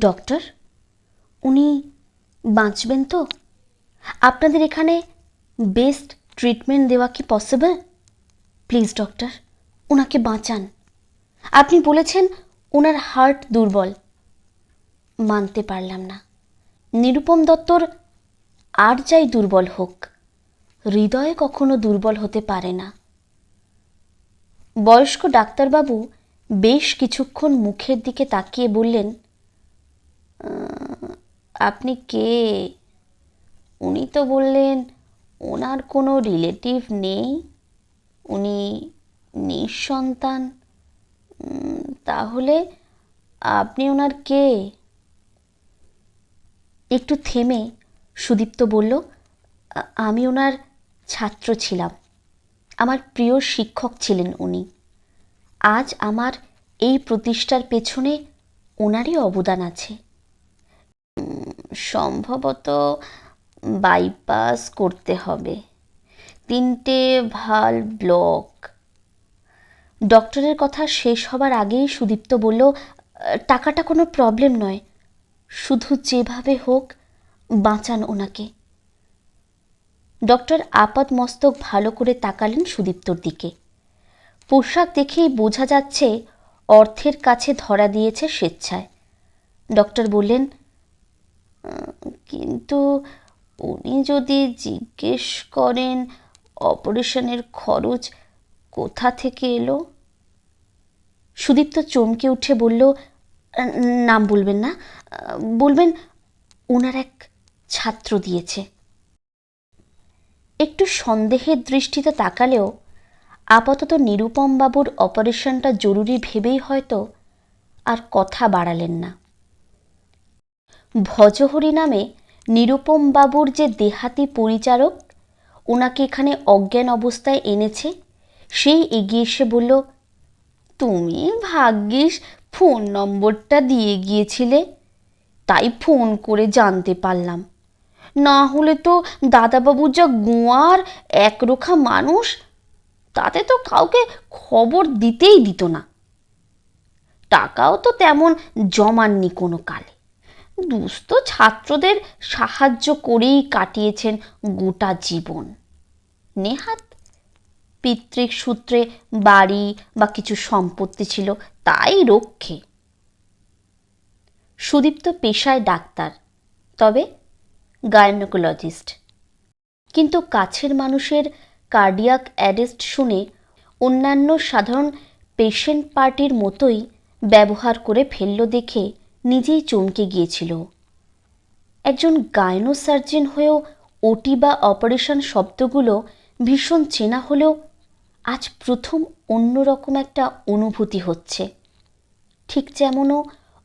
Doctor, উনি বাঁচবেন তো? আপনাদের এখানে বেস্ট ট্রিটমেন্ট দেওয়া কি পসিবল? প্লিজ ডক্টর, ওনাকে বাঁচান। আপনি বলেছেন ওনার হার্ট দুর্বল। মানতে পারলাম না। নিরুপম দত্তর আর যাই দুর্বল হোক, হৃদয়ে কখনো দুর্বল হতে পারে না। বয়স্ক ডাক্তারবাবু বেশ কিছুক্ষণ মুখের দিকে তাকিয়ে বললেন, আপনি কে? উনি তো বললেন ওনার কোনো রিলেটিভ নেই, উনি নিঃসন্তান। তাহলে আপনি ওনার কে? একটু থেমে সুদীপ্ত বলল, আমি ওনার ছাত্র ছিলাম। আমার প্রিয় শিক্ষক ছিলেন উনি। আজ আমার এই প্রতিষ্ঠার পেছনে ওনারই অবদান আছে। সম্ভবত বাইপাস করতে হবে, 3টে ভালভ ব্লক। ডক্টরের কথা শেষ হবার আগেই সুদীপ্ত বলল, টাকাটা কোনো প্রবলেম নয়, শুধু যেভাবে হোক বাঁচান ওনাকে। ডক্টর আপাত মস্তক ভালো করে তাকালেন সুদীপ্তর দিকে। পোশাক দেখেই বোঝা যাচ্ছে অর্থের কাছে ধরা দিয়েছে স্বেচ্ছায়। ডক্টর বললেন, কিন্তু উনি যদি জিজ্ঞেস করেন অপারেশনের খরচ কোথা থেকে এলো? সুদীপ্ত চমকে উঠে বলল, নাম বলবেন না, বলবেন ওনার এক ছাত্র দিয়েছে। একটু সন্দেহের দৃষ্টিতে তাকালেও আপাতত নিরুপম বাবুর অপারেশনটা জরুরি ভেবেই হয়তো আর কথা বাড়ালেন না। ভজহরি নামে নিরুপম বাবুর যে দেহাতি পরিচারক ওনাকে এখানে অজ্ঞান অবস্থায় এনেছে, সেই এগিয়ে এসে বলল, তুমি ভাগ্যিস ফোন নম্বরটা দিয়ে গিয়েছিলে, তাই ফোন করে জানতে পারলাম। না হলে তো দাদাবাবু যা গোয়ার একরোখা মানুষ, তাতে তো কাউকে খবর দিতেই দিত না। টাকাও তো তেমন জমাননি কোনো কালে। দুস্থ ছাত্রদের সাহায্য করেই কাটিয়েছেন গোটা জীবন। নেহাত পিতৃক সূত্রে বাড়ি বা কিছু সম্পত্তি ছিল, তাই রক্ষে। সুদীপ্ত পেশায় ডাক্তার, তবে গাইনোকোলজিস্ট। কিন্তু কাছের মানুষের কার্ডিয়াক অ্যারেস্ট শুনে অন্যান্য সাধারণ পেশেন্ট পার্টির মতোই ব্যবহার করে ফেলল দেখে নিজেই চমকে গিয়েছিল। একজন গাইনো সার্জন হয়েও ওটি বা অপারেশন শব্দগুলো ভীষণ চেনা হলেও আজ প্রথম অন্যরকম একটা অনুভূতি হচ্ছে। ঠিক যেমনও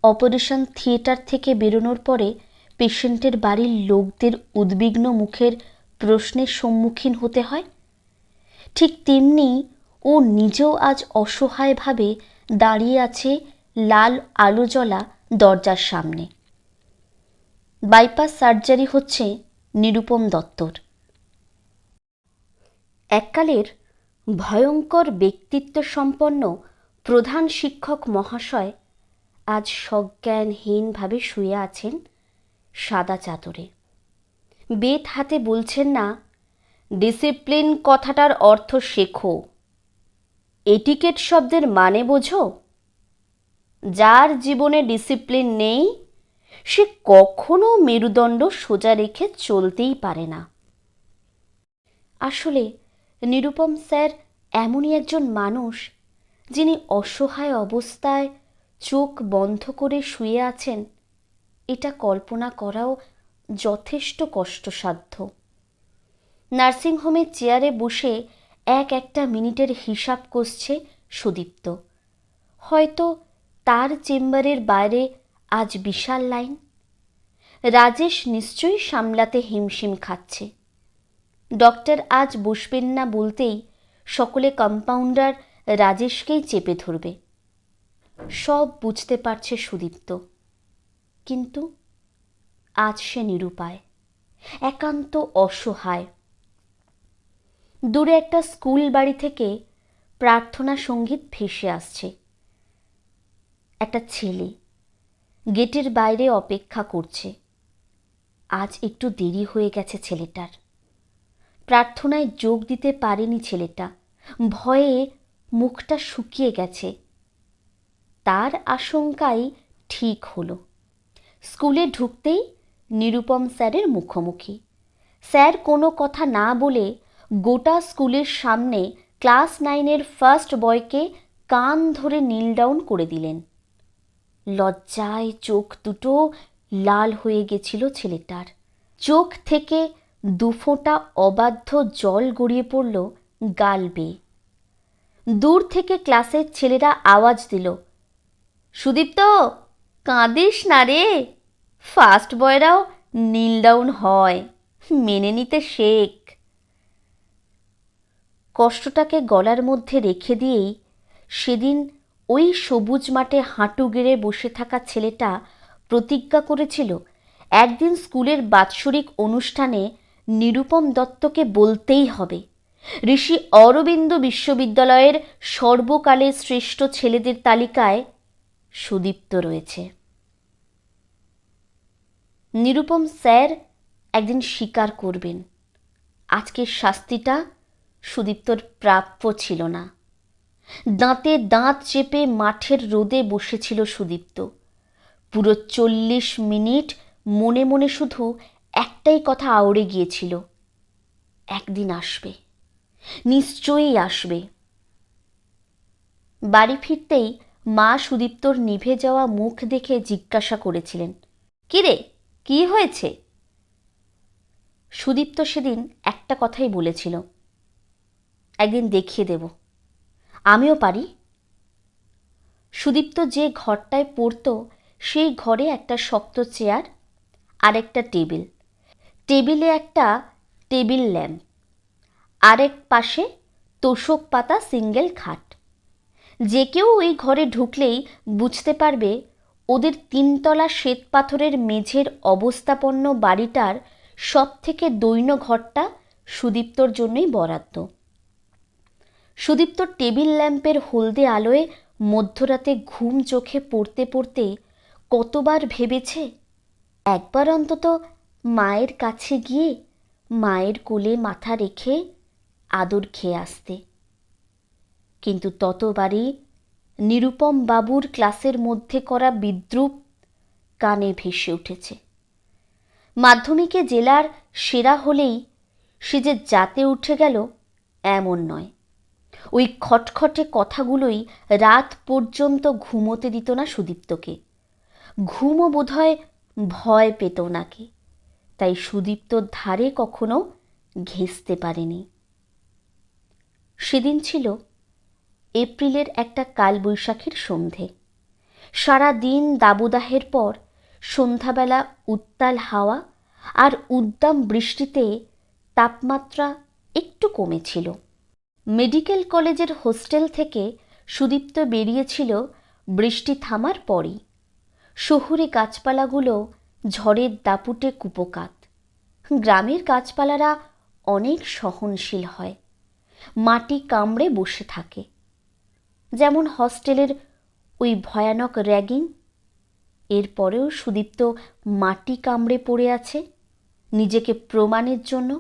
অপারেশন থিয়েটার থেকে বেরোনোর পরে পেশেন্টের বাড়ির লোকদের উদ্বিগ্ন মুখের প্রশ্নের সম্মুখীন হতে হয়, ঠিক তেমনি ও নিজেও আজ অসহায়ভাবে দাঁড়িয়ে আছে লাল আলো জ্বলা দরজার সামনে। বাইপাস সার্জারি হচ্ছে নিরুপম দত্তর। এককালের ভয়ঙ্কর ব্যক্তিত্ব সম্পন্ন প্রধান শিক্ষক মহাশয় আজ সজ্ঞানহীনভাবে শুয়ে আছেন সাদা চাদরে। বেত হাতে বলছেন না, ডিসিপ্লিন কথাটার অর্থ শেখো, এটিকেট শব্দের মানে বোঝো। যার জীবনে ডিসিপ্লিন নেই সে কখনো মেরুদণ্ড সোজা রেখে চলতেই পারে না। আসলে নিরুপম স্যার এমনই একজন মানুষ, যিনি অসহায় অবস্থায় চোখ বন্ধ করে শুয়ে আছেন, এটা কল্পনা করাও যথেষ্ট কষ্টসাধ্য। নার্সিংহোমের চেয়ারে বসে একটা মিনিটের হিসাব কষছে সুদীপ্ত। হয়তো তার চেম্বারের বাইরে আজ বিশাল লাইন। রাজেশ নিশ্চয়ই সামলাতে হিমশিম খাচ্ছে। ডক্টর আজ বসবেন না বলতেই সকলে কম্পাউন্ডার রাজেশকেই চেপে ধরবে। সব বুঝতে পারছে সুদীপ্ত, কিন্তু আজ সে নিরুপায়, একান্ত অসহায়। দূরে একটা স্কুল বাড়ি থেকে প্রার্থনা সঙ্গীত ভেসে আসছে। একটা ছেলে গেটের বাইরে অপেক্ষা করছে। আজ একটু দেরি হয়ে গেছে ছেলেটার। প্রার্থনায় যোগ দিতে পারেনি ছেলেটা, ভয়ে মুখটা শুকিয়ে গেছে। তার আশঙ্কাই ঠিক হলো। স্কুলে ঢুকতেই নিরুপম স্যারের মুখোমুখি। স্যার কোনো কথা না বলে গোটা স্কুলের সামনে ক্লাস 9-এর ফার্স্ট বয়কে কান ধরে নীল ডাউন করে দিলেন। লজ্জায় চোখ দুটো লাল হয়ে গেছিল ছেলেটার। চোখ থেকে দুফোঁটা অবাধ্য জল গড়িয়ে পড়ল গাল বেয়ে। দূর থেকে ক্লাসের ছেলেরা আওয়াজ দিল, সুদীপ্ত, কাঁদিস না রে, ফার্স্ট বয়রাও নীল ডাউন হয়, মেনে নিতে শেখ। কষ্টটাকে গলার মধ্যে রেখে দিয়েই সেদিন ওই সবুজ মাঠে হাঁটু গেড়ে বসে থাকা ছেলেটা প্রতিজ্ঞা করেছিল একদিন স্কুলের বাৎসরিক অনুষ্ঠানে নিরুপম দত্তকে বলতেই হবে, ঋষি অরবিন্দ বিশ্ববিদ্যালয়ের সর্বকালের শ্রেষ্ঠ ছেলেদের তালিকায় সুদীপ্ত রয়েছে। নিরুপম স্যার একদিন স্বীকার করবেন আজকের শাস্তিটা সুদীপ্তর প্রাপ্য ছিল না। দাঁতে দাঁত চেপে মাঠের রোদে বসেছিল সুদীপ্ত। পুরো 40 মিনিট মনে মনে শুধু একটাই কথা আওড়ে গিয়েছিল, একদিন আসবে, নিশ্চয়ই আসবে। বাড়ি ফিরতেই মা সুদীপ্তর নিভে যাওয়া মুখ দেখে জিজ্ঞাসা করেছিলেন, কিরে, কি হয়েছে? সুদীপ্ত সেদিন একটা কথাই বলেছিল, একদিন দেখিয়ে দেব, আমিও পারি। সুদীপ্ত যে ঘরটায় পড়ত সেই ঘরে একটা শক্ত চেয়ার আর একটা টেবিল, টেবিলে একটা টেবিল ল্যাম্প, আরেক পাশে তোষক পাতা সিঙ্গেল খাট। যে কেউ ওই ঘরে ঢুকলেই বুঝতে পারবে ওদের 3তলা শ্বেত পাথরের মেঝের অবস্থাপন্ন বাড়িটার সব থেকে দৈন্য ঘরটা সুদীপ্তর জন্যই বরাদ্দ। সুদীপ্ত টেবিল ল্যাম্পের হলদে আলোয় মধ্যরাতে ঘুম চোখে পড়তে পড়তে কতবার ভেবেছে একবার অন্তত মায়ের কাছে গিয়ে মায়ের কোলে মাথা রেখে আদর খেয়ে আসতে। কিন্তু ততবারই নিরুপম বাবুর ক্লাসের মধ্যে করা বিদ্রূপ কানে ভেসে উঠেছে। মাধ্যমিকে জেলার সেরা হলেই সে যে জাতে উঠে গেল এমন নয়। ওই খটখটে কথাগুলোই রাত পর্যন্ত ঘুমোতে দিত না সুদীপ্তকে। ঘুমও বোধহয় ভয় পেত নাকি, তাই সুদীপ্তর ধারে কখনো ঘেঁষতে পারেনি। সেদিন ছিল এপ্রিলের একটা কালবৈশাখীর সন্ধে। সারা দিন দাবদাহের পর সন্ধ্যাবেলা উত্তাল হাওয়া আর উদ্দাম বৃষ্টিতে তাপমাত্রা একটু কমেছিল। মেডিকেল কলেজের হোস্টেল থেকে সুদীপ্ত বেরিয়েছিল বৃষ্টি থামার পরই। শহুরে গাছপালাগুলো ঝড়ের দাপুটে কুপোকাত। গ্রামের গাছপালারা অনেক সহনশীল হয়, মাটি কামড়ে বসে থাকে। যেমন হস্টেলের ওই ভয়ানক র্যাগিং, এরপরেও সুদীপ্ত মাটি কামড়ে পড়ে আছে নিজেকে প্রমাণের জন্য।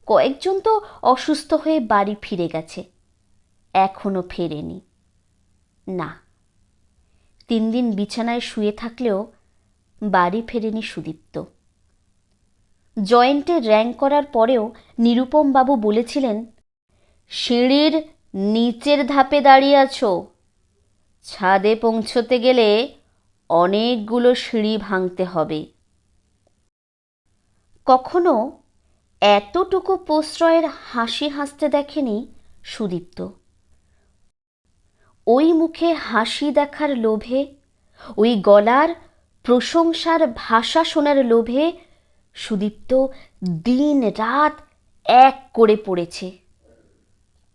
কয়েকজন তো অসুস্থ হয়ে বাড়ি ফিরে গেছে, এখনো ফেরেনি। না, 3 দিন বিছানায় শুয়ে থাকলেও বাড়ি ফেরেনি সুদীপ্ত। জয়েন্টে র্যাঙ্ক করার পরেও নিরুপম বাবু বলেছিলেন, সিঁড়ির নিচের ধাপে দাঁড়িয়ে আছো, ছাদে পৌঁছতে গেলে অনেকগুলো সিঁড়ি ভাঙতে হবে। কখনো এতটুকু প্রশ্রয়ের হাসি হাসতে দেখেনি সুদীপ্ত। ওই মুখে হাসি দেখার লোভে, ওই গলার প্রশংসার ভাষা শোনার লোভে সুদীপ্ত দিন রাত এক করে পড়েছে।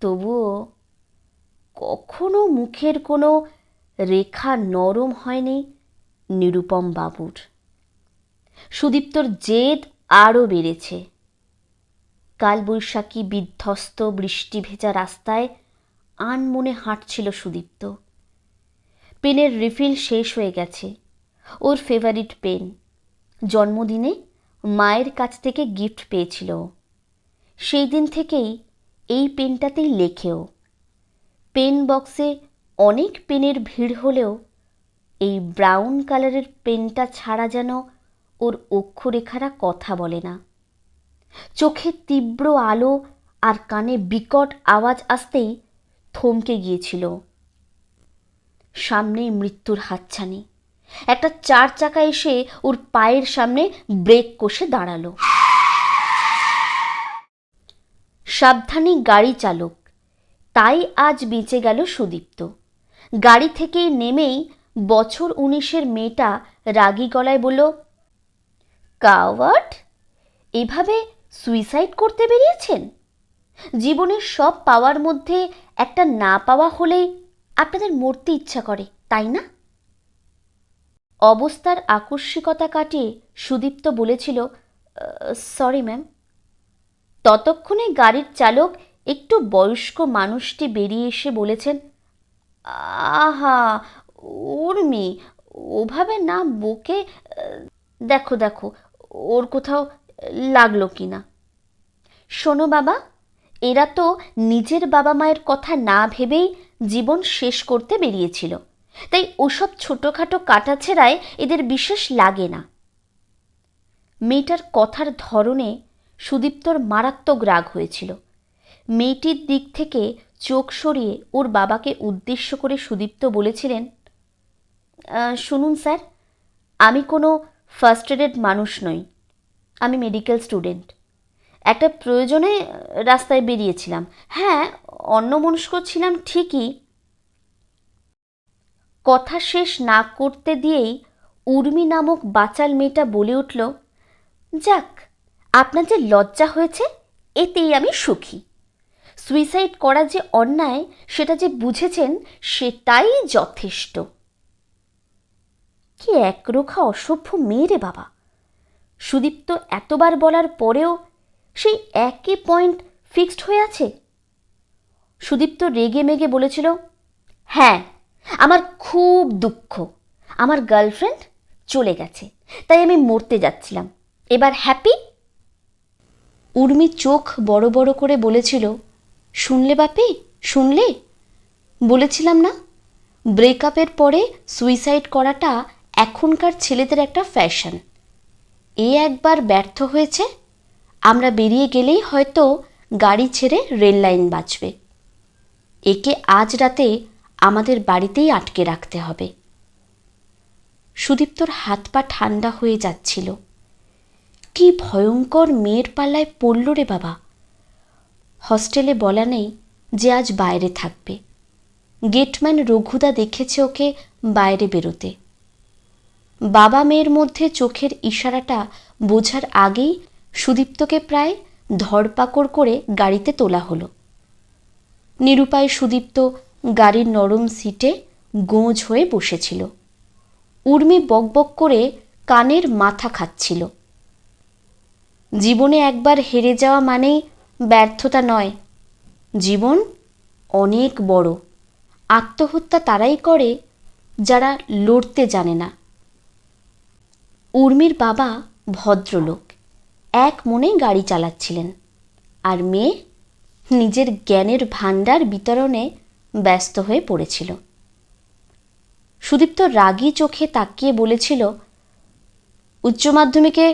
তবুও কখনো মুখের কোনো রেখা নরম হয়নি নিরুপম বাবুর। সুদীপ্তর জেদ আরও বেড়েছে। কালবৈশাখী বিধ্বস্ত বৃষ্টি ভেজা রাস্তায় আনমনে হাঁটছিল সুদীপ্ত। পেনের রিফিল শেষ হয়ে গেছে, ওর ফেভারিট পেন। জন্মদিনে মায়ের কাছ থেকে গিফট পেয়েছিল। সেই দিন থেকেই এই পেনটাতেই লেখেও। পেন বক্সে অনেক পেনের ভিড় হলেও এই ব্রাউন কালারের পেনটা ছাড়া যেন ওর অক্ষরেখারা কথা বলে না। চোখে তীব্র আলো আর কানে বিকট আওয়াজ আসতেই থমকে গিয়েছিল। সামনেই মৃত্যুর হাতছানি। একটা 4 চাকা এসে ওর পায়ের সামনে ব্রেক কষে দাঁড়ালো। সাবধানী গাড়ি চালক, তাই আজ বেঁচে গেল সুদীপ্ত। গাড়ি থেকেই নেমেই বছর 19-এর মেয়েটা রাগী গলায় বলল, কাওয়ার্ড, এভাবে সুইসাইড করতে বেরিয়েছেন? জীবনের সব পাওয়ার মধ্যে একটা না পাওয়া হলেই আপনাদের মরতে ইচ্ছা করে, তাই না? অবস্থার আকস্মিকতা কাটিয়ে সুদীপ্ত বলেছিল, সরি ম্যাম। ততক্ষণে গাড়ির চালক একটু বয়স্ক মানুষটি বেরিয়ে এসে বলেছেন, আহা উর্মি, ওভাবে না বকে দেখো দেখো ওর কোথাও লাগলো কিনা। শোনো বাবা, এরা তো নিজের বাবা মায়ের কথা না ভেবেই জীবন শেষ করতে বেরিয়েছিল, তাই ওসব ছোটোখাটো কাটাছেঁড়ায় এদের বিশেষ লাগে না। মেয়েটার কথার ধরনে সুদীপ্তর মারাত্মক রাগ হয়েছিল। মেয়েটির দিক থেকে চোখ সরিয়ে ওর বাবাকে উদ্দেশ্য করে সুদীপ্ত বলেছিলেন, শুনুন স্যার, আমি কোনো ফার্স্ট এডেড মানুষ নই। আমি মেডিকেল স্টুডেন্ট। একটা প্রয়োজনে রাস্তায় বেরিয়েছিলাম। হ্যাঁ, অন্যমনস্ক ছিলাম ঠিকই। কথা শেষ না করতে দিয়েই উর্মি নামক বাচাল মেয়েটা বলে উঠল, যাক, আপনার যে লজ্জা হয়েছে এতেই আমি সুখী। সুইসাইড করা যে অন্যায় সেটা যে বুঝেছেন সেটাই যথেষ্ট। কি একরোখা অসভ্য মেয়ে রে বাবা! সুদীপ্ত এতবার বলার পরেও সেই একই পয়েন্ট ফিক্সড হয়ে আছে। সুদীপ্ত রেগে মেগে বলেছিল, হ্যাঁ, আমার খুব দুঃখ। আমার গার্লফ্রেন্ড চলে গেছে, তাই আমি মরতে যাচ্ছিলাম। এবার হ্যাপি? উর্মি চোখ বড় বড় করে বলেছিল, শুনলে বাপি, শুনলে? বলেছিলাম না, ব্রেকআপের পরে সুইসাইড করাটা এখনকার ছেলেদের একটা ফ্যাশন। এ একবার ব্যর্থ হয়েছে, আমরা বেরিয়ে গেলেই হয়তো গাড়ি ছেড়ে রেল লাইন বাঁচবে। একে আজ রাতে আমাদের বাড়িতেই আটকে রাখতে হবে। সুদীপ্তর হাত পা ঠান্ডা হয়ে যাচ্ছিল। কি ভয়ঙ্কর মেয়ের পাল্লায় পড়ল রে বাবা! হস্টেলে বলা নেই যে আজ বাইরে থাকবে। গেটম্যান রঘুদা দেখেছে ওকে বাইরে বেরোতে। বাবা মেয়ের মধ্যে চোখের ইশারাটা বোঝার আগেই সুদীপ্তকে প্রায় ধরপাকড় করে গাড়িতে তোলা হলো। নিরুপায় সুদীপ্ত গাড়ির নরম সিটে গোঁজ হয়ে বসেছিল। উর্মি বকবক করে কানের মাথা খাচ্ছিল। জীবনে একবার হেরে যাওয়া মানেই ব্যর্থতা নয়, জীবন অনেক বড়। আত্মহত্যা তারাই করে যারা লড়তে জানে না। উর্মির বাবা ভদ্রলোক, এক মনে গাড়ি চালাচ্ছিলেন, আর মেয়ে নিজের জ্ঞানের ভাণ্ডার বিতরণে ব্যস্ত হয়ে পড়েছিল। সুদীপ্ত রাগী চোখে তাকিয়ে বলেছিল, উচ্চ মাধ্যমিকে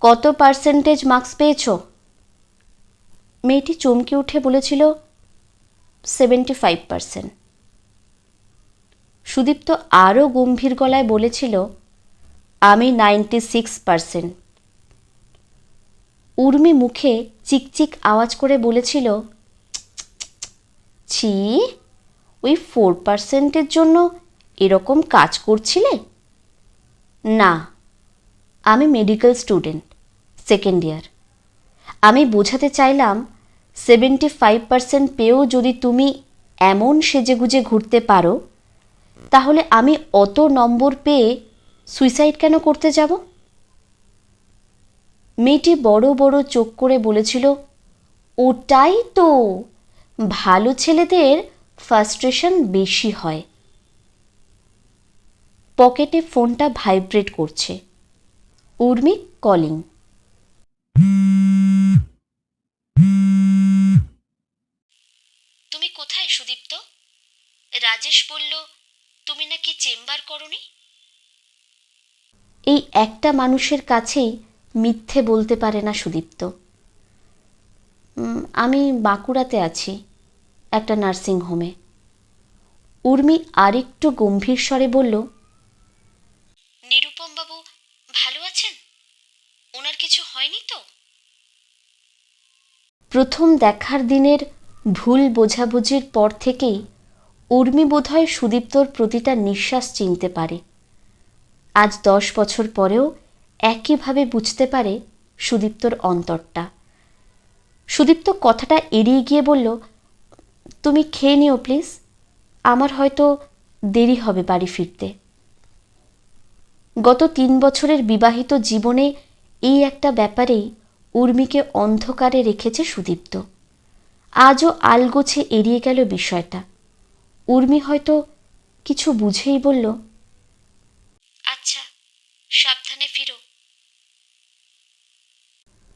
কত পার্সেন্টেজ মার্কস পেয়েছ? মেয়েটি চমকে উঠে বলেছিল, 75%। সুদীপ্ত আরও গম্ভীর গলায় বলেছিল, আমি 96%। উর্মি মুখে চিকচিক আওয়াজ করে বলেছিল, ছি, ওই 4%-এর জন্য এরকম কাজ করছিলে? না, আমি মেডিকেল স্টুডেন্ট, সেকেন্ড ইয়ার। আমি বোঝাতে চাইলাম 75% পেয়েও যদি তুমি এমন সেজেগুজে ঘুরতে পারো, তাহলে আমি অত নম্বর পেয়ে সুইসাইড কেন করতে যাব? মেয়েটি বড় বড় চোখ করে বলেছিল, ওটাই তো, ভালো ছেলেদের ফ্রাস্ট্রেশন বেশি হয়। পকেটে ফোনটা ভাইব্রেট করছে। উর্মি কলিং। তুমি কোথায় সুদীপ্ত? রাজেশ বলল তুমি নাকি চেম্বার করনি। এই একটা মানুষের কাছেই মিথ্যে বলতে পারে না সুদীপ্ত। আমি বাঁকুড়াতে আছি, একটা নার্সিং হোমে। উর্মি আরেকটু গম্ভীর স্বরে বলল, নিরুপমবাবু ভালো আছেন? ওনার কিছু হয়নি তো? প্রথম দেখার দিনের ভুল বোঝাবুঝির পর থেকেই উর্মি বোধহয় সুদীপ্তর প্রতিটা নিঃশ্বাস চিনতে পারে। আজ 10 বছর পরেও একইভাবে বুঝতে পারে সুদীপ্তর অন্তরটা। সুদীপ্ত কথাটা এড়িয়ে গিয়ে বলল, তুমি খেয়ে নিও প্লিজ, আমার হয়তো দেরি হবে বাড়ি ফিরতে। গত 3 বছরের বিবাহিত জীবনে এই একটা ব্যাপারেই উর্মিকে অন্ধকারে রেখেছে সুদীপ্ত। আজও আলগোছে এড়িয়ে গেল বিষয়টা। উর্মি হয়তো কিছু বুঝেই বলল, আচ্ছা, সাবধানে ফিরো।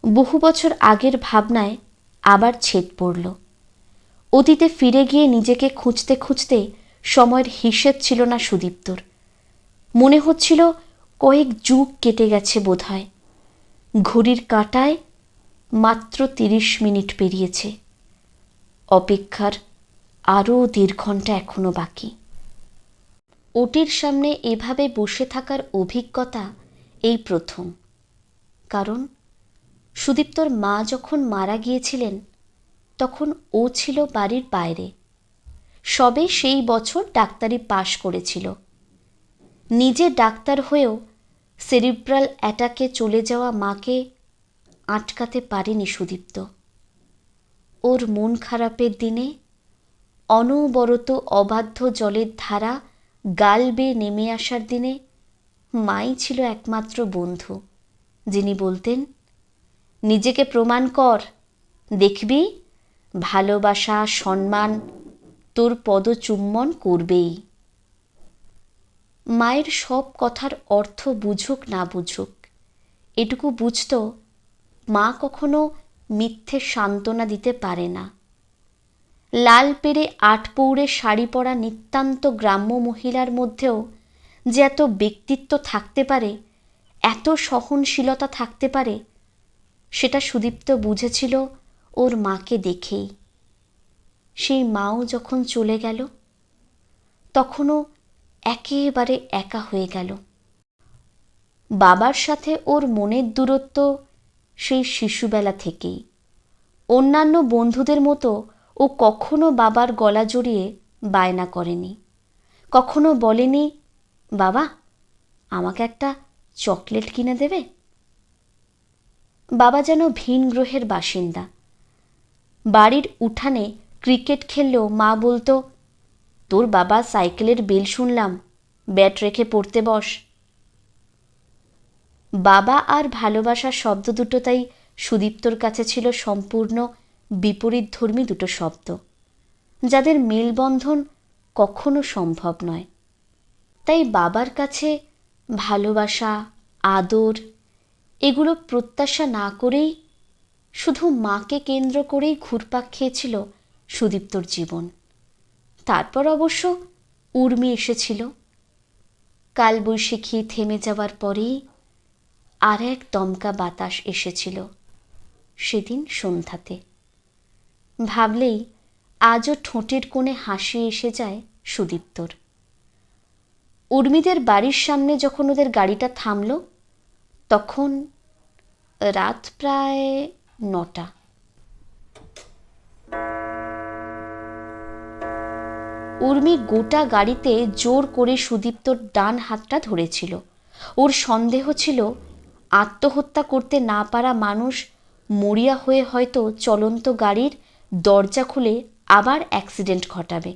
বহু বছর আগের ভাবনায় আবার ছেদ পড়ল। অতীতে ফিরে গিয়ে নিজেকে খুঁজতে খুঁজতে সময়ের হিসেব ছিল না সুদীপ্তর। মনে হচ্ছিল কয়েক যুগ কেটে গেছে বোধহয়। ঘড়ির কাঁটায় মাত্র 30 মিনিট পেরিয়েছে। অপেক্ষার আরও 1.5 ঘন্টা এখনো বাকি। ওটির সামনে এভাবে বসে থাকার অভিজ্ঞতা এই প্রথম। কারণ সুদীপ্তর মা যখন মারা গিয়েছিলেন তখন ও ছিল বাড়ির বাইরে। সবে সেই বছর ডাক্তারি পাশ করেছিল। নিজে ডাক্তার হয়েও সেরিব্রাল অ্যাটাকে চলে যাওয়া মাকে আটকাতে পারেনি সুদীপ্ত। ওর মন খারাপের দিনে অনবরত অবাধ্য জলের ধারা গাল বেয়ে নেমে আসার দিনে মাই ছিল একমাত্র বন্ধু, যিনি বলতেন, নিজেকে প্রমাণ কর, দেখবি ভালোবাসা সম্মান তোর পদচুম্বন করবেই। মায়ের সব কথার অর্থ বুঝুক না বুঝুক, এটুকু বুঝত মা কখনো মিথ্যে সান্ত্বনা দিতে পারে না। লাল পেরে 8 পৌড়ে শাড়ি পরা নিতান্ত গ্রাম্য মহিলার মধ্যেও যে এত ব্যক্তিত্ব থাকতে পারে, এত সহনশীলতা থাকতে পারে, সেটা সুদীপ্ত বুঝেছিল ওর মাকে দেখেই। সেই মাও যখন চলে গেল তখনও একেবারে একা হয়ে গেল। বাবার সাথে ওর মনের দূরত্ব সেই শিশুবেলা থেকেই। অন্যান্য বন্ধুদের মতো ও কখনো বাবার গলা জড়িয়ে বায়না করেনি, কখনো বলেনি, বাবা আমাকে একটা চকলেট কিনে দেবে। বাবা যেন ভিন গ্রহের বাসিন্দা। বাড়ির উঠানে ক্রিকেট খেললেও মা বলতো, তোর বাবা সাইকেলের বেল শুনলাম, ব্যাট রেখে পড়তে বস। বাবা আর ভালোবাসা শব্দ দুটো তাই সুদীপ্তর কাছে ছিল সম্পূর্ণ বিপরীতধর্মী দুটো শব্দ, যাদের মেলবন্ধন কখনো সম্ভব নয়। তাই বাবার কাছে ভালোবাসা, আদর এগুলো প্রত্যাশা না করেই শুধু মাকে কেন্দ্র করেই ঘুরপাক খেয়েছিল সুদীপ্তর জীবন। তারপর অবশ্য উর্মি এসেছিল। কালবৈশাখী থেমে যাওয়ার পরেই আর এক দমকা বাতাস এসেছিল সেদিন সন্ধ্যাতে। ভাবলেই আজও ঠোঁটের কোণে হাসি এসে যায় সুদীপ্তর। উর্মিদের বাড়ির সামনে যখন ওদের গাড়িটা থামল তখন রাত প্রায় 9টা। উর্মি গোটা গাড়িতে জোর করে সুদীপ্তর ডান হাতটা ধরেছিল। ওর সন্দেহ ছিল আত্মহত্যা করতে না পারা মানুষ মরিয়া হয়ে হয়তো চলন্ত গাড়ির দরজা খুলে আবার অ্যাক্সিডেন্ট ঘটাবে।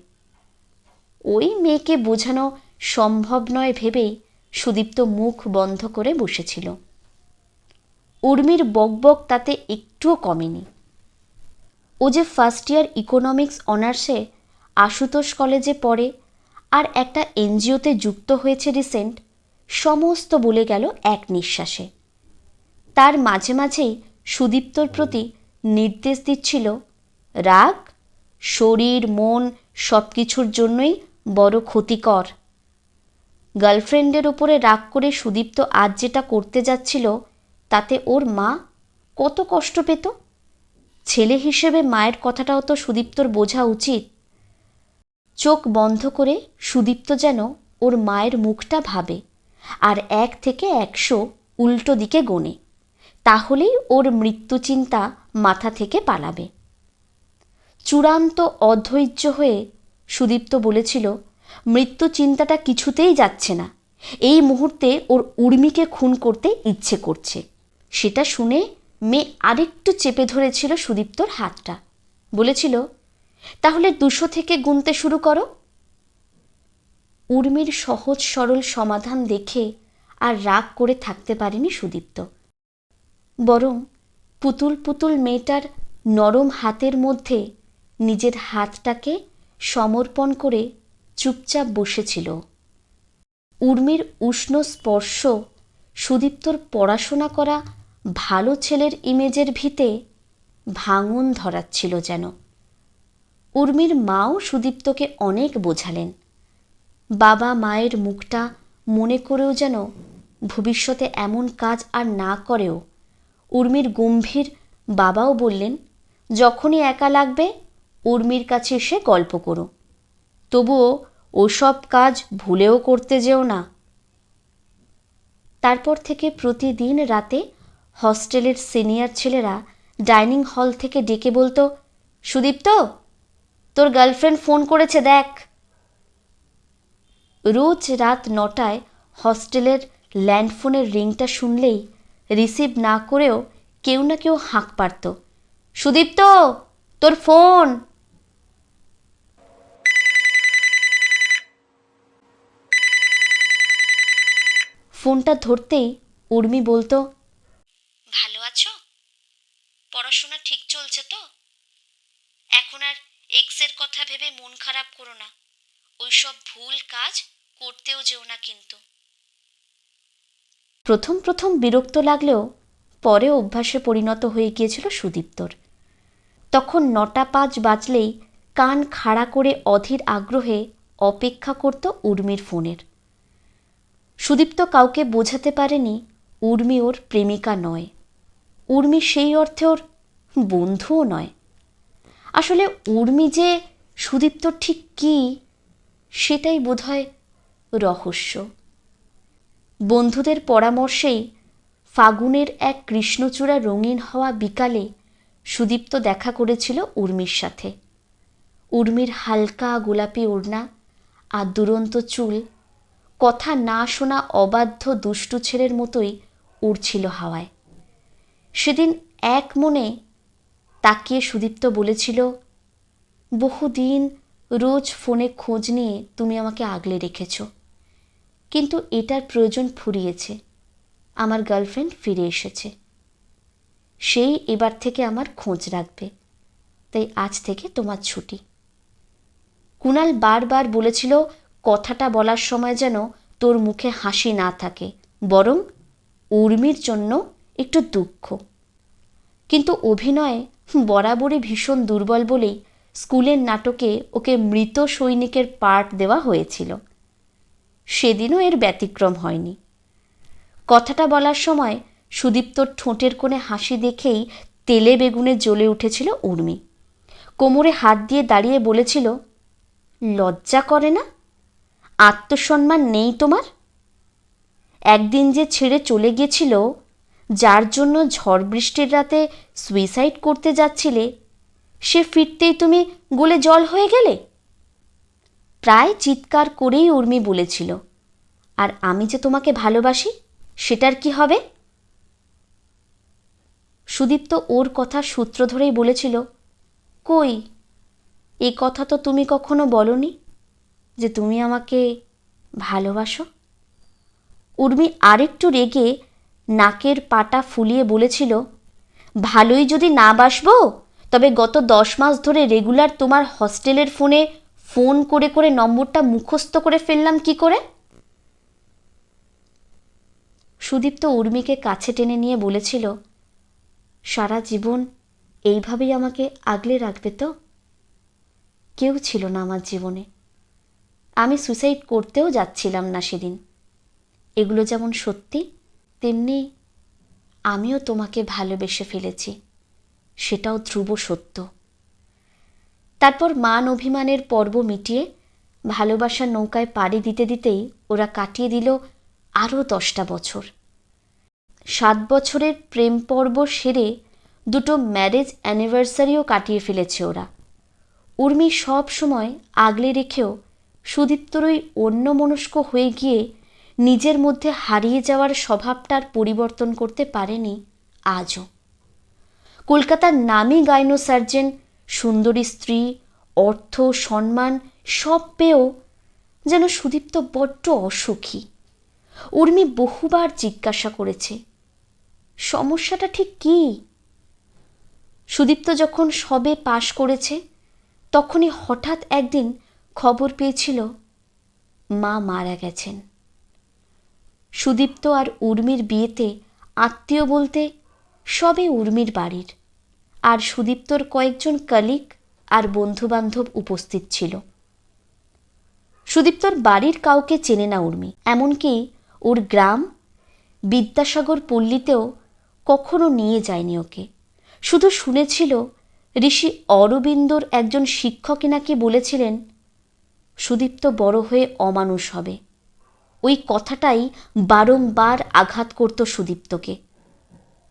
ওই মেয়েকে বোঝানো সম্ভব নয় ভেবেই সুদীপ্ত মুখ বন্ধ করে বসেছিল। উর্মির বকবক তাতে একটুও কমেনি। ও যে ফার্স্ট ইয়ার ইকোনমিক্স অনার্সে আশুতোষ কলেজে পড়ে আর একটা এনজিওতে যুক্ত হয়েছে রিসেন্ট, সমস্ত বলে গেল এক নিঃশ্বাসে। তার মাঝে মাঝেই সুদীপ্তর প্রতি নির্দেশ দিচ্ছিল, রাগ শরীর মন সব কিছুর জন্যই বড় ক্ষতিকর। গার্লফ্রেন্ডের ওপরে রাগ করে সুদীপ্ত আজ যেটা করতে যাচ্ছিল তাতে ওর মা কত কষ্ট পেত। ছেলে হিসেবে মায়ের কথাটাও তো সুদীপ্তর বোঝা উচিত। চোখ বন্ধ করে সুদীপ্ত যেন ওর মায়ের মুখটা ভাবে আর 1 থেকে 100 উল্টো দিকে গোনে, তাহলেই ওর মৃত্যু চিন্তা মাথা থেকে পালাবে। চূড়ান্ত অধৈর্য হয়ে সুদীপ্ত বলেছিল, মৃত্যু চিন্তাটা কিছুতেই যাচ্ছে না, এই মুহূর্তে ওর উর্মিকে খুন করতে ইচ্ছে করছে। সেটা শুনে মেয়ে আরেকটু চেপে ধরেছিল সুদীপ্তর হাতটা, বলেছিল, তাহলে 200 থেকে গুনতে শুরু করো। উর্মির সহজ সরল সমাধান দেখে আর রাগ করে থাকতে পারেনি সুদীপ্ত, বরং পুতুল পুতুল মেয়েটার নরম হাতের মধ্যে নিজের হাতটাকে সমর্পণ করে চুপচাপ বসেছিল। উর্মির উষ্ণ স্পর্শ সুদীপ্তর পড়াশোনা করা ভালো ছেলের ইমেজের ভিতে ভাঙন ধরাচ্ছিল যেন। উর্মির মাও সুদীপ্তকে অনেক বোঝালেন। বাবা মায়ের মুখটা মনে করেও যেন ভবিষ্যতে এমন কাজ আর না করেও উর্মির গম্ভীর বাবাও বললেন, যখনই একা লাগবে উর্মির কাছে এসে গল্প করো, তবুও ওসব কাজ ভুলেও করতে যেও না। তারপর থেকে প্রতিদিন রাতে হস্টেলের সিনিয়র ছেলেরা ডাইনিং হল থেকে ডেকে বলতো, সুদীপ্ত তোর গার্লফ্রেন্ড ফোন করেছে দেখ। রোজ রাত 9টায় হস্টেলের ল্যান্ডফোনের রিংটা শুনলেই রিসিভ না করেও কেউ না কেউ হাঁক পারত, সুদীপ্ত তোর ফোন। ফোনটা ধরতেই উর্মি বলতো, ভালো আছো? পড়াশোনা ঠিক চলছে তো? এখন আর এক্সের কথা ভেবে মন খারাপ করো না, ওইসব ভুল কাজ করতেও যেও না কিন্তু। প্রথম প্রথম বিরক্ত লাগলেও পরে অভ্যাসে পরিণত হয়ে গিয়েছিল সুদীপ্তর। তখন 9টা 5 বাজলেই কান খাড়া করে অধীর আগ্রহে অপেক্ষা করত উর্মির ফোনের। সুদীপ্ত কাউকে বোঝাতে পারেনি উর্মি ওর প্রেমিকা নয়, উর্মি সেই অর্থে ওর বন্ধুও নয়। আসলে উর্মি যে সুদীপ্তর ঠিক কী সেটাই বোধহয় রহস্য। বন্ধুদের পরামর্শেই ফাগুনের এক কৃষ্ণচূড়া রঙিন হওয়া বিকালে সুদীপ্ত দেখা করেছিল উর্মির সাথে। উর্মির হালকা গোলাপি ওড়না আর দুরন্ত চুল কথা না শোনা অবাধ্য দুষ্টু ছেলের মতোই উড়ছিল হাওয়ায়। সেদিন এক মনে তাকিয়ে সুদীপ্ত বলেছিল, বহুদিন রোজ ফোনে খোঁজ নিয়ে তুমি আমাকে আগলে রেখেছ, কিন্তু এটার প্রয়োজন ফুরিয়েছে, আমার গার্লফ্রেন্ড ফিরে এসেছে, সেই এবার থেকে আমার খোঁজ রাখবে, তাই আজ থেকে তোমার ছুটি। কুণাল বারবার বলেছিল কথাটা বলার সময় যেন তোর মুখে হাসি না থাকে, বরং উর্মির জন্য একটু দুঃখ। কিন্তু অভিনয়ে বরাবরই ভীষণ দুর্বল বলেই স্কুলের নাটকে ওকে মৃত সৈনিকের পার্ট দেওয়া হয়েছিল। সেদিনও এর ব্যতিক্রম হয়নি। কথাটা বলার সময় সুদীপ্তর ঠোঁটের কোণে হাসি দেখেই তেলে বেগুনে জ্বলে উঠেছিল উর্মি। কোমরে হাত দিয়ে দাঁড়িয়ে বলেছিল, লজ্জা করে না? আত্মসম্মান নেই তোমার? একদিন যে ছেড়ে চলে গিয়েছিল, যার জন্য ঝড় বৃষ্টির রাতে সুইসাইড করতে যাচ্ছিলে, সে ফিরতেই তুমি গলে জল হয়ে গেলে। প্রায় চিৎকার করেই উর্মি বলেছিল, আর আমি যে তোমাকে ভালোবাসি সেটার কি হবে? সুদীপ্ত ওর কথা সূত্র ধরেই বলেছিল, কই, এ কথা তো তুমি কখনো বলনি যে তুমি আমাকে ভালোবাসো। উর্মি আরেকটু রেগে নাকের পাটা ফুলিয়ে বলেছিল, ভালোই যদি না বাসবো তবে গত 10 মাস ধরে রেগুলার তোমার হস্টেলের ফোনে ফোন করে করে নম্বরটা মুখস্থ করে ফেললাম কি করে? সুদীপ্ত উর্মিকে কাছে টেনে নিয়ে বলেছিল, সারা জীবন এইভাবেই আমাকে আগলে রাখবে তো? কেউ ছিল না আমার জীবনে। আমি সুইসাইড করতেও যাচ্ছিলাম না সেদিন। এগুলো যেমন সত্যি, তেমনি আমিও তোমাকে ভালোবেসে ফেলেছি, সেটাও ধ্রুব সত্য। তারপর মান অভিমানের পর্ব মিটিয়ে ভালোবাসার নৌকায় পাড়ি দিতে দিতেই ওরা কাটিয়ে দিল আরও 10টা বছর। 7 বছরের প্রেম পর্ব সেরে 2টো ম্যারেজ অ্যানিভার্সারিও কাটিয়ে ফেলেছে ওরা। উর্মি সব সময় আগলে রেখেও সুদীপ্তর ওই অন্যমনস্ক হয়ে গিয়ে নিজের মধ্যে হারিয়ে যাওয়ার স্বভাবটার পরিবর্তন করতে পারেনি আজও। কলকাতার নামী গাইনোসার্জেন, সুন্দরী স্ত্রী, অর্থ, সম্মান সব পেয়েও যেন সুদীপ্ত বড্ড অসুখী। উর্মি বহুবার জিজ্ঞাসা করেছে, সমস্যাটা ঠিক কী? সুদীপ্ত যখন সবে পাশ করেছে তখনই হঠাৎ একদিন খবর পেয়েছিল মা মারা গেছেন। সুদীপ্ত আর উর্মির বিয়েতে আত্মীয় বলতে সবে উর্মির বাড়ির, আর সুদীপ্তর কয়েকজন কলিগ আর বন্ধুবান্ধব উপস্থিত ছিল। সুদীপ্তর বাড়ির কাউকে চেনে না উর্মি, এমনকি ওর গ্রাম বিদ্যাসাগর পল্লীতেও কখনো নিয়ে যায়নি ওকে। শুধু শুনেছিল ঋষি অরবিন্দর একজন শিক্ষকই নাকি বলেছিলেন সুদীপ্ত বড় হয়ে অমানুষ হবে। ওই কথাটাই বারংবার আঘাত করত সুদীপ্তকে।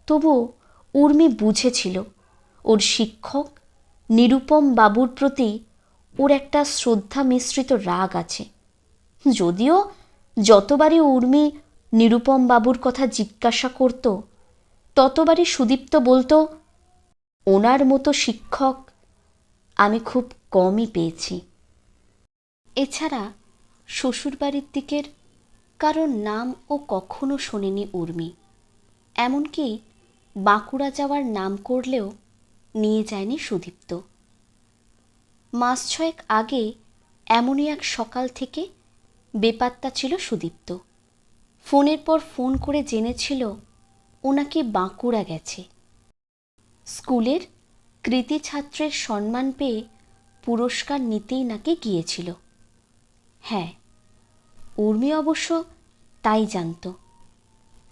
তবু উর্মি বুঝেছিল ওর শিক্ষক নিরুপম বাবুর প্রতি ওর একটা শ্রদ্ধা মিশ্রিত রাগ আছে। যদিও যতবারই উর্মি নিরুপম বাবুর কথা জিজ্ঞাসা করত ততবারই সুদীপ্ত বলতো, ওনার মতো শিক্ষক আমি খুব কমই পেয়েছি। এছাড়া শ্বশুরবাড়ির দিকের কারোর নাম ও কখনো শোনেনি উর্মি। এমনকি বাঁকুড়া যাওয়ার নাম করলেও নিয়ে যায়নি সুদীপ্ত। মাস 6 আগে এমনই এক সকাল থেকে বেপাত্তা ছিল সুদীপ্ত। ফোনের পর ফোন করে জেনেছিল ও নাকি বাঁকুড়া গেছে। স্কুলের কৃতি ছাত্রের সম্মান পেয়ে পুরস্কার নিতেই নাকি গিয়েছিল। হ্যাঁ, উর্মি অবশ্য তাই জানত।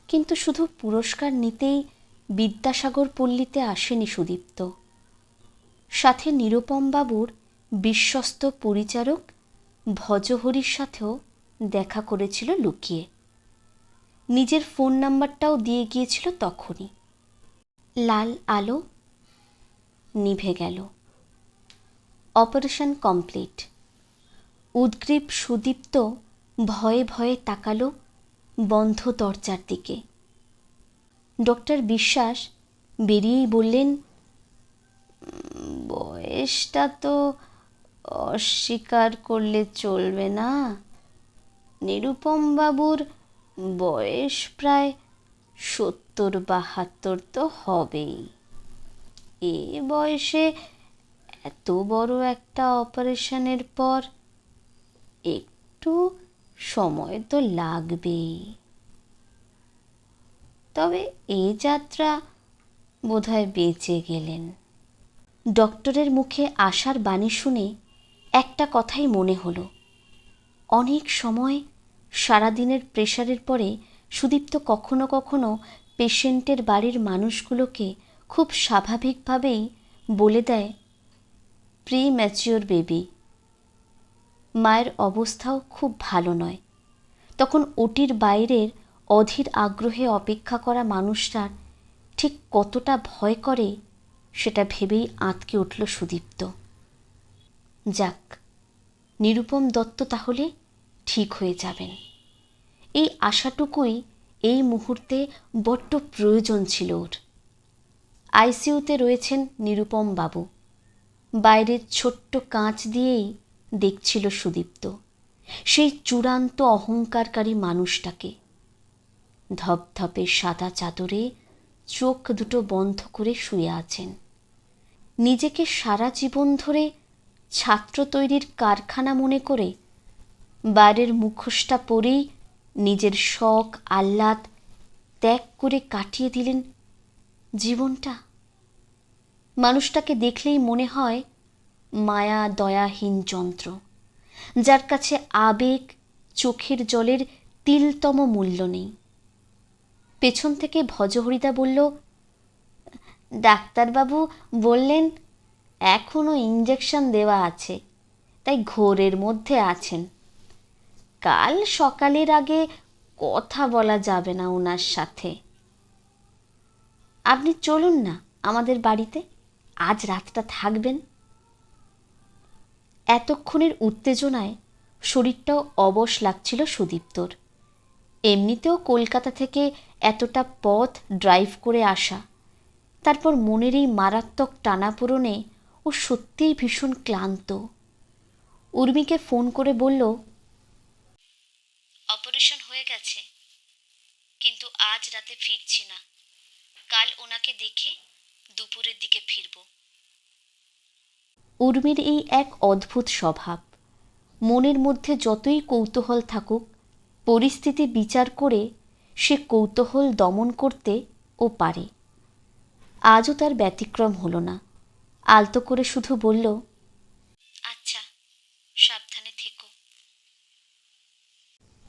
কিন্তু শুধু পুরস্কার নিতেই বিদ্যাসাগর পল্লীতে আসেনি সুদীপ্ত। সাথে নিরুপম বাবুর বিশ্বস্ত পরিচারক ভজহরির সাথেও দেখা করেছিল লুকিয়ে। নিজের ফোন নাম্বারটাও দিয়ে গিয়েছিল তখনই। লাল আলো নিভে গেল। Operation complete. উদ্গ্রীব সুদীপ্ত ভয়ে ভয়ে তাকালো বন্ধ দরজার দিকে। ডক্টর বিশ্বাস বেরিয়েই বললেন, বয়সটা তো অস্বীকার করলে চলবে না। নিরুপম বাবুর বয়স প্রায় 70-72 তো হবেই। এ বয়সে এত বড় একটা অপারেশনের পর একটু সময় তো লাগবেই। তবে এই যাত্রা বোধহয় বেঁচে গেলেন। ডক্টরের মুখে আশার বাণী শুনে একটা কথাই মনে হলো। অনেক সময় সারাদিনের প্রেশারের পরে সুদীপ্ত কখনো কখনো পেশেন্টের বাড়ির মানুষগুলোকে খুব স্বাভাবিকভাবেই বলে দেয়, প্রি ম্যাচিওর বেবি। মায়ের অবস্থাও খুব ভালো নয়। তখন ওটির বাইরের অধীর আগ্রহে অপেক্ষা করা মানুষটার ঠিক কতটা ভয় করে সেটা ভেবেই আঁতকে উঠল সুদীপ্ত। যাক, নিরুপম দত্ত তাহলে ঠিক হয়ে যাবেন, এই আশাটুকুই এই মুহূর্তে বড্ড প্রয়োজন ছিল ওর। আইসিইউতে রয়েছেন নিরুপম বাবু। বাইরের ছোট্ট কাঁচ দিয়েই দেখছিল সুদীপ্ত সেই চূড়ান্ত অহংকারকারী মানুষটাকে। ধপধপে সাদা চাদরে চোখ দুটো বন্ধ করে শুয়ে আছেন। নিজেকে সারা জীবন ধরে ছাত্র তৈরির কারখানা মনে করে বাইরের মুখোশটা পরেই নিজের শখ আহ্লাদ ত্যাগ করে কাটিয়ে দিলেন জীবনটা। মানুষটাকে দেখলেই মনে হয় মায়া দয়াহীন যন্ত্র, যার কাছে আবেগ চোখের জলের তিলতম মূল্য নেই। পেছন থেকে ভজহরিদা বলল, ডাক্তারবাবু বললেন এখনো ইঞ্জেকশন দেওয়া আছে, তাই ঘোরের মধ্যে আছেন। কাল সকালের আগে কথা বলা যাবে না ওনার সাথে। আপনি চলুন না আমাদের বাড়িতে, আজ রাতটা থাকবেন। এতক্ষণের উত্তেজনায় শরীরটাও অবশ লাগছিল সুদীপ্তর। এমনিতেও কলকাতা থেকে এতটা পথ ড্রাইভ করে আসা, তারপর মনের এই মারাত্মক টানাপোড়েনে ও সত্যিই ভীষণ ক্লান্ত। উর্মিকে ফোন করে বলল, অপারেশন হয়ে গেছে, কিন্তু আজ রাতে ফিরছি না, কাল ওনাকে দেখে দুপুরের দিকে ফিরব। উর্মির এই এক অদ্ভুত স্বভাব। মনের মধ্যে যতই কৌতূহল থাকুক, পরিস্থিতি বিচার করে সে কৌতূহল দমন করতে ও পারে। আজও তার ব্যতিক্রম হলো না। আলতো করে শুধু বলল, আচ্ছা, সাবধানে থেকো।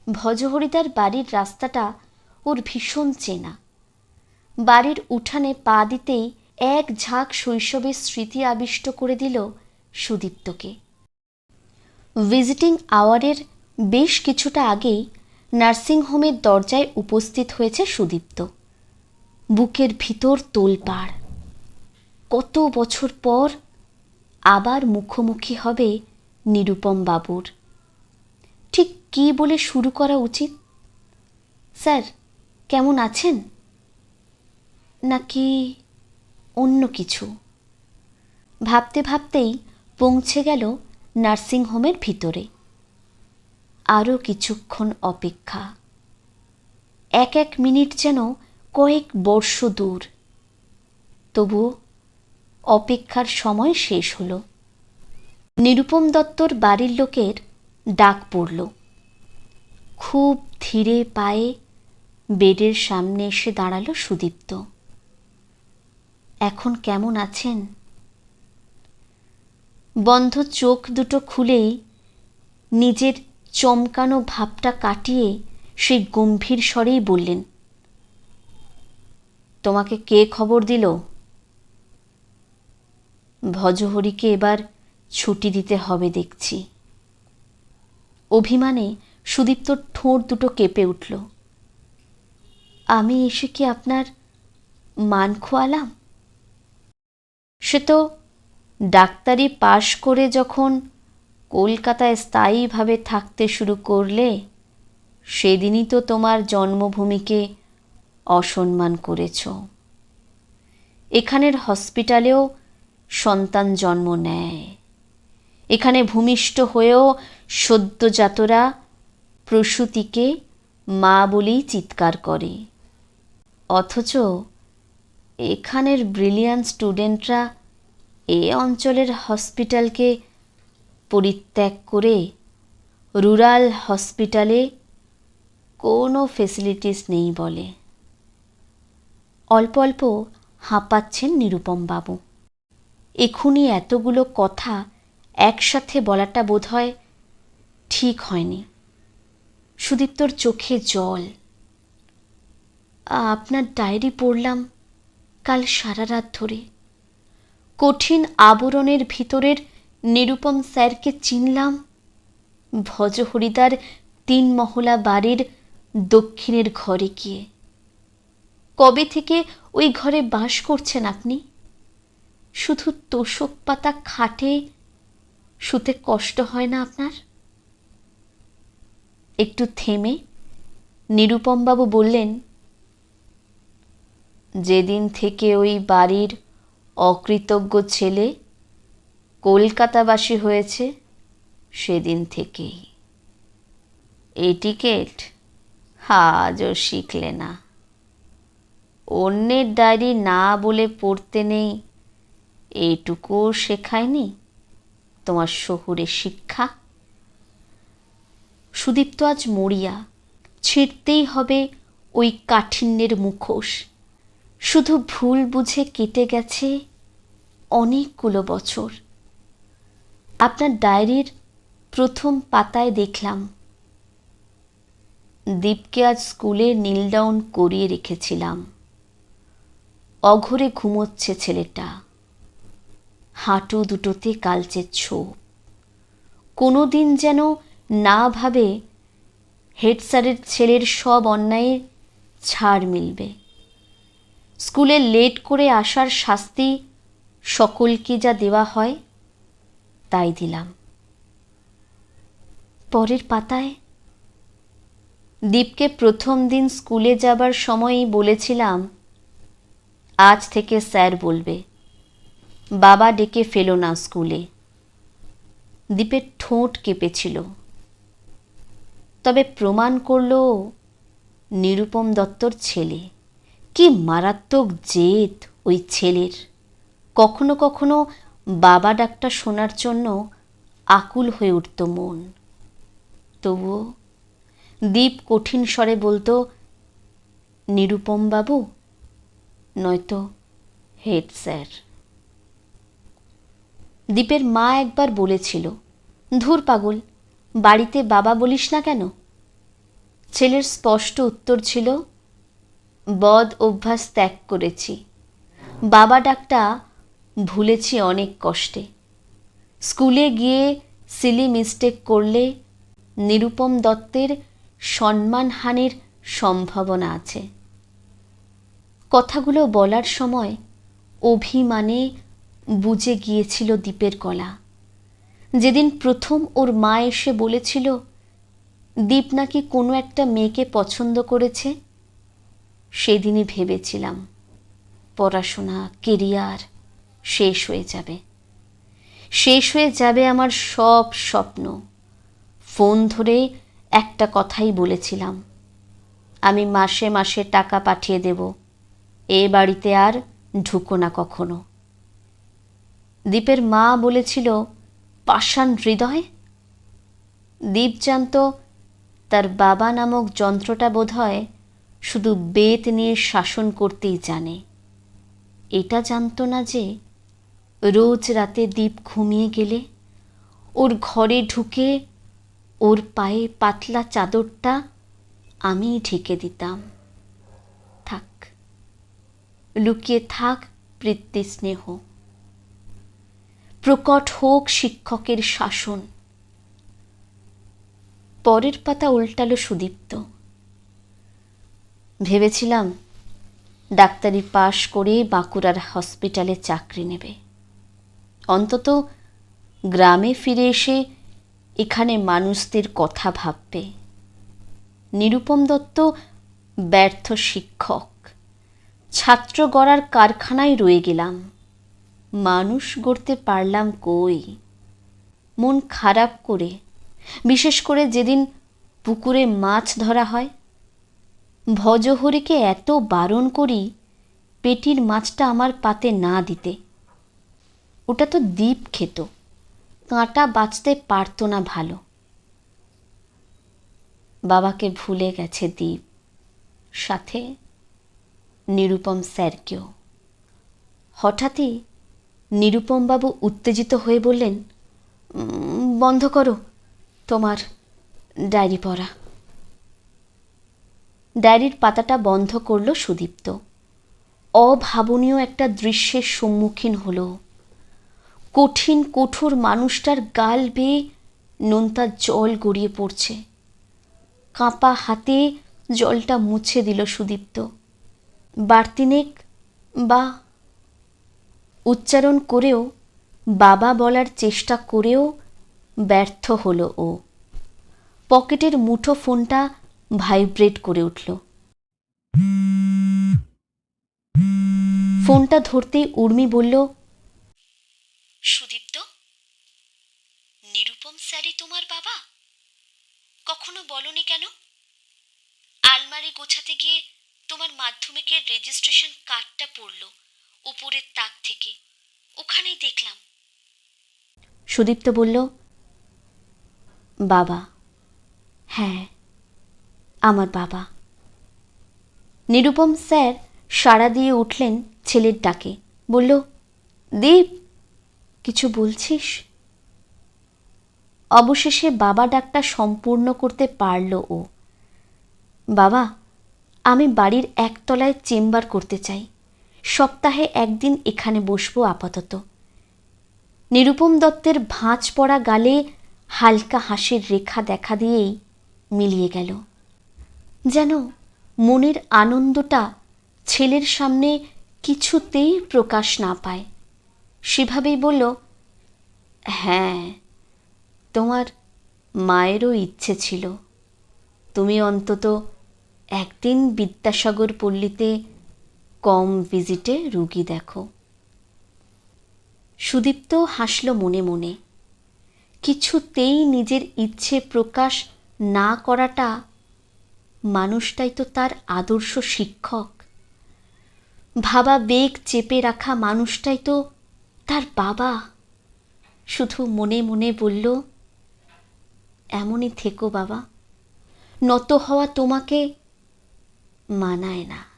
ভজহরিদার বাড়ির রাস্তাটা ওর ভীষণ চেনা। বাড়ির উঠানে পা দিতেই এক ঝাঁক শৈশবের স্মৃতি আবিষ্ট করে দিল সুদীপ্তকে। ভিজিটিং আওয়ারের বেশ কিছুটা আগেই নার্সিংহোমের দরজায় উপস্থিত হয়েছে সুদীপ্ত। বুকের ভিতর তোলপাড়। কত বছর পর আবার মুখোমুখি হবে নিরুপম বাবুর। ঠিক কী বলে শুরু করা উচিত? স্যার কেমন আছেন, নাকি অন্য কিছু? ভাবতে ভাবতেই পৌঁছে গেল নার্সিংহোমের ভিতরে। আরও কিছুক্ষণ অপেক্ষা। এক এক মিনিট যেন কয়েক বর্ষ দূর। তবুও অপেক্ষার সময় শেষ হলো। নিরুপম দত্তর বাড়ির লোকের ডাক পড়ল। খুব ধীরে পায়ে বেডের সামনে এসে দাঁড়ালো সুদীপ্ত। এখন কেমন আছেন? বন্ধ চোখ দুটো খুলেই নিজের চমকানো ভাবটা কাটিয়ে সেই গম্ভীর স্বরেই বললেন, তোমাকে কে খবর দিল? ভজহরিকে এবার ছুটি দিতে হবে দেখছি। অভিমানে সুদীপ্তর ঠোঁট দুটো কেঁপে উঠল। আমি এসে কি আপনার মান খোয়ালাম? সে তো ডাক্তারি পাশ করে যখন কলকাতায় স্থায়ীভাবে থাকতে শুরু করলে, সেদিনই তো তোমার জন্মভূমিকে অসম্মান করেছ। এখানের হসপিটালেও সন্তান জন্ম নেয়। এখানে ভূমিষ্ঠ হয়েও সদ্যোজাতরা প্রসূতিকে মা বলেই চিৎকার করে। অথচ এখানের ব্রিলিয়ান্ট স্টুডেন্টরা এ অঞ্চলের হসপিটালকে পরিত্যাগ করে রুরাল হসপিটালে কোনো ফেসিলিটিস নেই বলে। অল্প অল্প হাঁপাচ্ছেন নিরুপম বাবু। এখুনি এতগুলো কথা একসাথে বলাটা বোধহয় ঠিক হয়নি। সুদীপ্তর চোখে জল। আপনার ডায়েরি পড়লাম কাল সারা রাত ধরে। কঠিন আবরণের ভিতরের নিরুপম স্যারকে চিনলাম ভজহরিদার 3 মহলা বাড়ির দক্ষিণের ঘরে গিয়ে। কবে থেকে ওই ঘরে বাস করছেন আপনি? শুধু তোষক পাতা খাটে শুতে কষ্ট হয় না আপনার? একটু থেমে নিরুপমবাবু বললেন, যেদিন থেকে ওই বাড়ির অকৃতজ্ঞ ছেলে কলকাতাবাসী হয়েছে সেদিন থেকেই। এটিকেট আজও শিখলে না। অন্যের ডায়েরি না বলে পড়তে নেই, এইটুকুও শেখায়নি। তোমার শহুরে শিক্ষা? সুদীপ্ত আজ মরিয়া, ছিঁড়তেই হবে ওই কাঠিন্যের মুখোশ। শুধু ভুল বুঝে কেটে গেছে অনেকগুলো বছর। আপনার ডায়েরির প্রথম পাতায় দেখলাম, দীপকে আজ স্কুলে নীল ডাউন করিয়ে রেখেছিলাম। অঘরে ঘুমোচ্ছে ছেলেটা, হাঁটু দুটোতে কালচে ছোপ। কোনো দিন যেন না ভাবে হেড স্যারের ছেলের সব অন্যায়ের ছাড় মিলবে। স্কুলে লেট করে আসার শাস্তি সকলকে যা দেওয়া হয় তাই দিলাম। পরের পাতায় দীপকে প্রথম দিন স্কুলে যাবার সময়ই বলেছিলাম, আজ থেকে স্যার বলবে, বাবা ডেকে ফেলো না স্কুলে। দীপের ঠোঁট কেঁপেছিল, তবে প্রমাণ করল নিরুপম দত্তর ছেলে। কি মারাত্মক জেদ ওই ছেলের! কখনো কখনো বাবা ডাকটা শোনার জন্য আকুল হয়ে উঠত মন। তবুও দীপ কঠিন স্বরে বলতো, নিরুপম বাবু নয়তো হেড স্যার। দীপের মা একবার বলেছিল, ধুর পাগল, বাড়িতে বাবা বলিস না কেন? ছেলের স্পষ্ট উত্তর ছিল, বদ অভ্যাস ত্যাগ করেছি, বাবা ডাকটা ভুলেছি অনেক কষ্টে। স্কুলে গিয়ে সিলি মিস্টেক করলে নিরুপম দত্তের সম্মানহানির সম্ভাবনা আছে। কথাগুলো বলার সময় অভিমানে বুজে গিয়েছিল দীপের গলা। যেদিন প্রথম ওর মা এসে বলেছিল দীপ নাকি কোনো একটা মেয়েকে পছন্দ করেছে, সেদিনই ভেবেছিলাম পড়াশোনা, কেরিয়ার শেষ হয়ে যাবে। শেষ হয়ে যাবে আমার সব স্বপ্ন। ফোন ধরে একটা কথাই বলেছিলাম, আমি মাসে মাসে টাকা পাঠিয়ে দেব, এ বাড়িতে আর ঢুকো না কখনো। দীপের মা বলেছিল, পাষাণ হৃদয়। দীপ জানত তার বাবা নামক যন্ত্রটা বোধহয় শুধু বেত নিয়ে শাসন করতেই জানে। এটা জানত না যে রোজ রাতে দীপ ঘুমিয়ে গেলে ওর ঘরে ঢুকে ওর পায়ে পাতলা চাদরটা আমিই ঢেকে দিতাম। থাক, লুকিয়ে থাক পিতৃ স্নেহ, প্রকট হোক শিক্ষকের শাসন। পরের পাতা উল্টালো সুদীপ্ত। ভেবেছিলাম ডাক্তারি পাশ করে বাঁকুড়ার হসপিটালে চাকরি নেবে, অন্তত গ্রামে ফিরে এসে এখানে মানুষদের কথা ভাববে। নিরুপম দত্ত ব্যর্থ শিক্ষক, ছাত্র গড়ার কারখানায় রয়ে গেলাম, মানুষ গড়তে পারলাম কই। মন খারাপ করে, বিশেষ করে যেদিন পুকুরে মাছ ধরা হয়, ভজহরিকে এত বারণ করি পেটির মাছটা আমার পাতে না দিতে। ওটা তো দীপ খেত, কাঁটা বাঁচতে পারত না ভালো। বাবাকে ভুলে গেছে দীপ, সাথে নিরুপম স্যারকেও। হঠাৎই নিরুপমবাবু উত্তেজিত হয়ে বললেন, বন্ধ করো তোমার ডায়েরি পড়া। ডায়েরির পাতাটা বন্ধ করল সুদীপ্ত। অভাবনীয় একটা দৃশ্যের সম্মুখীন হলো। কঠিন কঠোর মানুষটার গাল বেয়ে নোনতা জল গড়িয়ে পড়ছে। কাঁপা হাতে জলটা মুছে দিল সুদীপ্ত। বার্তিনেক বা উচ্চারণ করেও, বাবা বলার চেষ্টা করেও ব্যর্থ হলো ও। পকেটের মুঠো ফোনটা ভাইব্রেট করে উঠল। ফোনটা ধরতেই উর্মি বলল, সুদীপ্ত, নিরুপম স্যারই তোমার বাবা? কখনো বলনি কেন? আলমারি গোছাতে গিয়ে তোমার মাধ্যমিকের রেজিস্ট্রেশন কার্ডটা পড়ল উপরের তাক থেকে, ওখানেই দেখলাম। সুদীপ্ত বলল, বাবা। হ্যাঁ, আমার বাবা। নিরুপম স্যার সাড়া দিয়ে উঠলেন ছেলের ডাকে। বলল, দীপ, কিছু বলছিস? অবশেষে বাবা ডাকটা সম্পূর্ণ করতে পারল ও। বাবা, আমি বাড়ির একতলায় চেম্বার করতে চাই। সপ্তাহে একদিন এখানে বসবো আপাতত। নিরুপম দত্তের ভাঁজ পড়া গালে হালকা হাসির রেখা দেখা দিয়েই মিলিয়ে গেল। যেন মনের আনন্দটা ছেলের সামনে কিছুতেই প্রকাশ না পায়। সেভাবেই বলল, হ্যাঁ, তোমার মায়েরও ইচ্ছে ছিল তুমি অন্তত একদিন বিদ্যাসাগর পল্লীতে কম ভিজিটে রুগী দেখো। সুদীপ্ত হাসল মনে মনে। কিছুতেই নিজের ইচ্ছে প্রকাশ না করাটা, মানুষটাই তো তার আদর্শ শিক্ষক। ভাবা বেগ চেপে রাখা মানুষটাই তো তার বাবা। শুধু মনে মনে বলল, এমনই থেকো বাবা, নত হওয়া তোমাকে মানায় না।